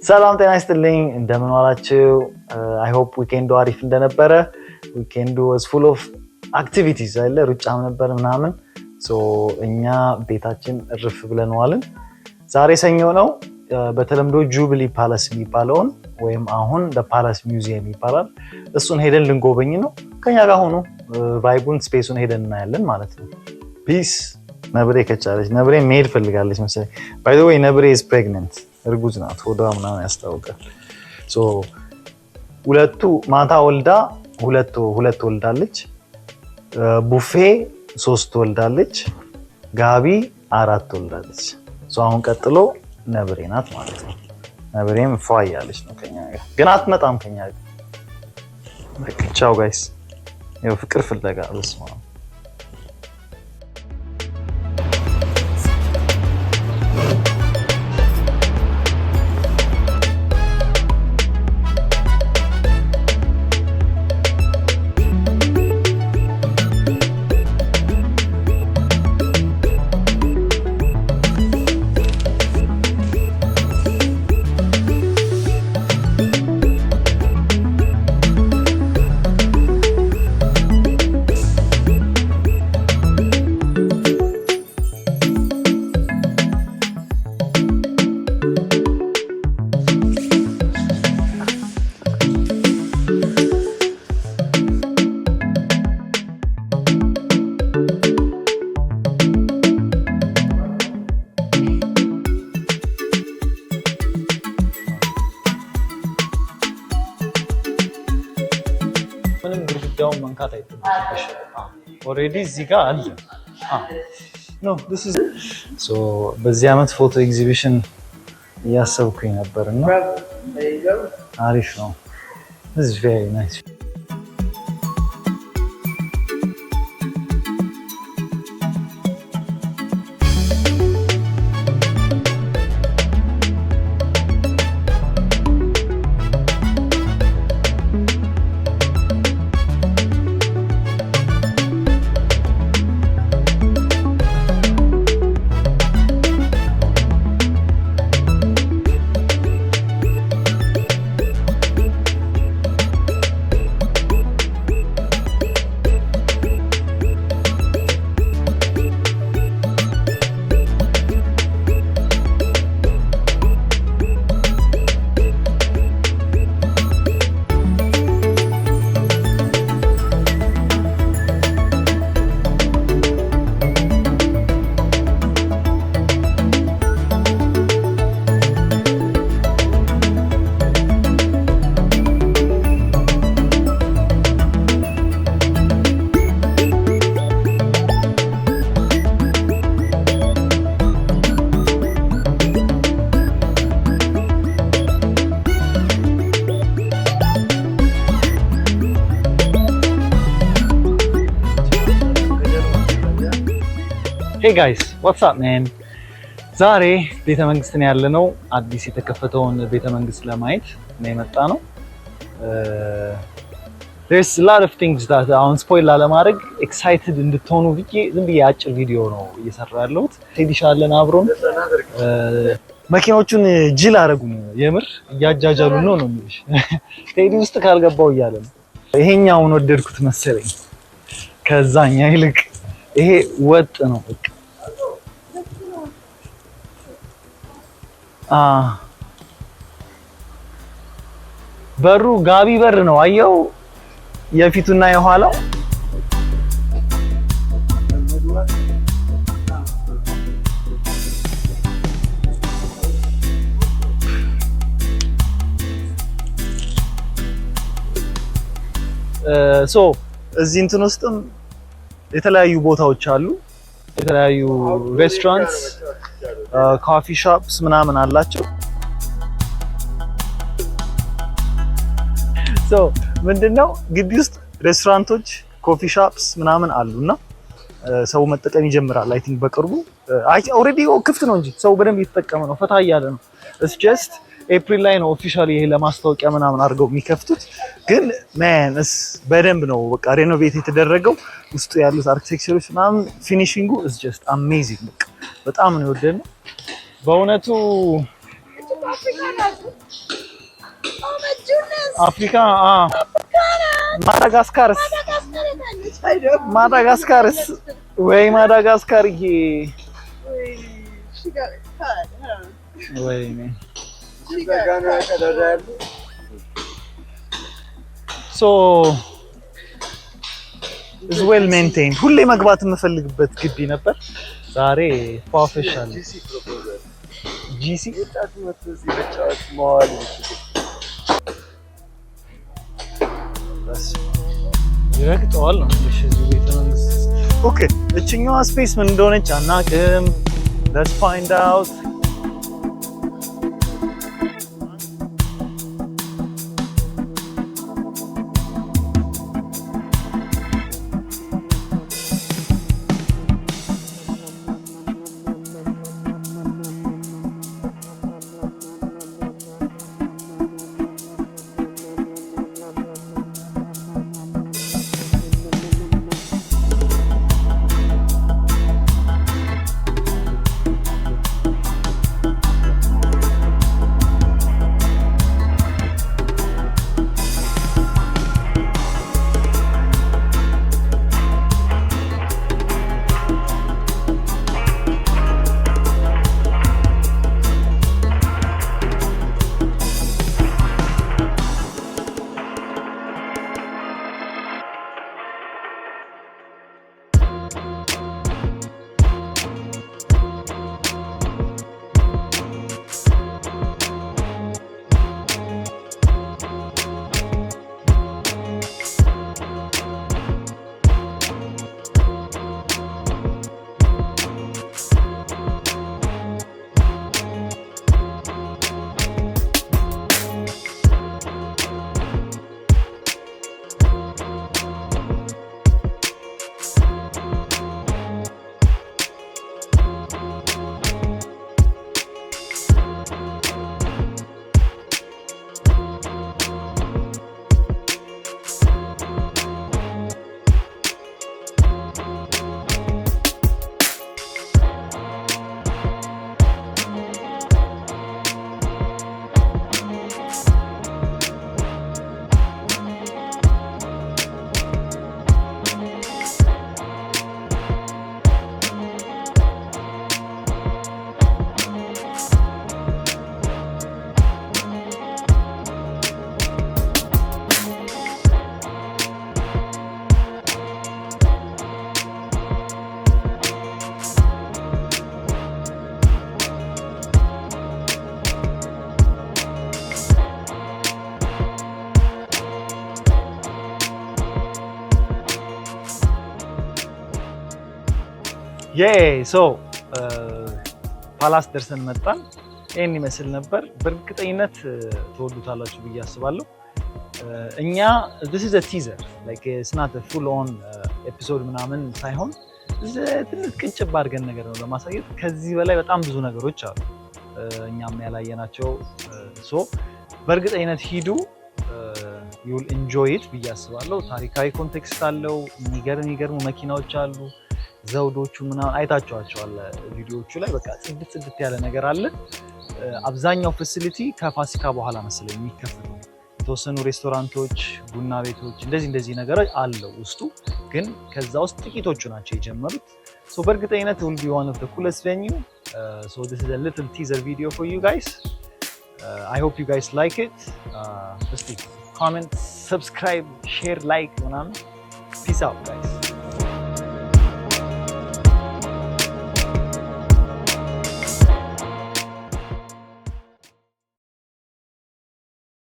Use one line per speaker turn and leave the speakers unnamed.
ሰላም ጤና ይስጥልኝ እንደምን ዋላችሁ I hope weekend አሪፍ እንደነበረ weekend was full of activities አይደል ሩጫም ነበር ምናምን so እኛ ቤታችን እርፍ ብለን ዋልን ዛሬ ሰኞ ነው በተለምዶ ጁብሊ ፓላስ የሚባለውን ወይም አሁን the palace museum ይባላል እሱን ሄደን ልንጎበኝ ነው ከኛ ጋር ሆኖ ቫይቡን ስፔሱን ሄደን እናያለን ማለት ነው peace ነብሬ ከቻለች ነብሬ መሄድ ፈልጋለች መሰለኝ by the way ነብሬ is pregnant እርጉዝ ናት ሆዷ ምናምን ያስታውቃል ሶ ሁለቱ ማታ ወልዳ ሁለት ወልዳለች ቡፌ 3 ወልዳለች ጋቢ 4 ወልዳለች ሶ አሁን ቀጥሎ ነብሬ ናት ማለት ነው ነብሬም ፏያለች ነው ከኛ ጋር ግን አትመጣም ከኛ ጋር በቃ ቻው ጋይስ ያው ፍቅር ፍለጋ በስማ already ziga አለ no this is so በዚህ አመት ፎቶ ኤግዚቢሽን ያሰብኩኝ ነበርና አሪፍ ነው this is very nice Hey guys, what's up man? ዛሬ ቤተ መንግስት ነው ያለነው አዲስ የተከፈተውን ቤተ መንግስት ለማየት ነው የመጣ ነው there's a lot of things that አሁን ስፖይል ላለማድረግ ኤክሳይትድ እንድትሆኑ ዝም ብዬ አጭር ቪዲዮ ነው እየሰራሁ ያለሁት ቴዲሻለን አብሮን መኪናዎቹን ጅል አረጉን የምር እያጃጃሉ ነው የሚልሽ ቴዲ ውስጥ ካልገባው እያለ ነው ይሄኛውን ወደድኩት መሰለኝ ከዛኛ ይልቅ ይሄ ወጥ ነው በቃ በሩ ጋቢ በር ነው አየው የፊቱና የኋላው ሶ እዚህ እንትን ውስጥም የተለያዩ ቦታዎች አሉ የተለያዩ ሬስቶራንትስ ኮፊ ሾፕስ ምናምን አላቸው ሶ ምንድነው ግቢ ውስጥ ሬስቶራንቶች ኮፊ ሾፕስ ምናምን አሉና ሰው መጠቀም ይጀምራል አይ ቲንክ በቅርቡ ኦሬዲ ክፍት ነው እንጂ ሰው በደንብ እየተጠቀመ ነው ፈታ እያለ ነው it's just ኤፕሪል ላይ ነው ኦፊሻሊ ይሄ ለማስታወቂያ ምናምን አድርገው የሚከፍቱት ግን ማን በደንብ ነው በቃ ሬኖቬት የተደረገው ውስጡ ያሉት አርኪቴክቸሮች ምናምን ፊኒሺንጉ is just amazing በጣም ነው የወደድነው በእውነቱ
Oh my goodness.
አፍሪካ ማዳጋስካርስ ማዳጋስካርስ ወይ ማዳጋስካር ይሄ
She got it cut, huh?
ወይኔ
She got cut.
ሶ is well maintained ሁሌ መግባት የምፈልግበት ግቢ ነበር። ዛሬ ፕሮፌሽናል ጂሲ
ወጣቱ መጥቶ እዚህ መጫወት መዋል
ይረግጠዋል ነው እሺ። እዚህ ቤተ መንግስት ኦኬ። እችኛዋ ስፔስ ምን እንደሆነች አናውቅም። let's find out. ሶ ፓላስ ደርሰን መጣን። ይሄን ይመስል ነበር። በእርግጠኝነት ትወዱታላችሁ ብዬ አስባለሁ። እኛ this is a teaser like it's not a full on episode ምናምን ሳይሆን ትንሽ ቅንጭብ አድርገን ነገር ነው ለማሳየት። ከዚህ በላይ በጣም ብዙ ነገሮች አሉ እኛም ያላየናቸው። ሶ በእርግጠኝነት ሂዱ you will enjoy it ብዬ አስባለሁ። ታሪካዊ ኮንቴክስት አለው። የሚገርሙ መኪናዎች አሉ። ዘውዶቹ ምናምን አይታችኋቸዋል ቪዲዮዎቹ ላይ። በቃ ጽድት ያለ ነገር አለ። አብዛኛው ፋሲሊቲ ከፋሲካ በኋላ መሰለኝ የሚከፈቱ የተወሰኑ ሬስቶራንቶች፣ ቡና ቤቶች እንደዚህ ነገሮች አለው ውስጡ። ግን ከዛ ውስጥ ጥቂቶቹ ናቸው የጀመሩት። ሶ በእርግጠኝነት will be one of the coolest venue. So this is a little teaser video for you guys. I hope you guys like it. Just comment, subscribe, share, like ምናምን. Peace out guys.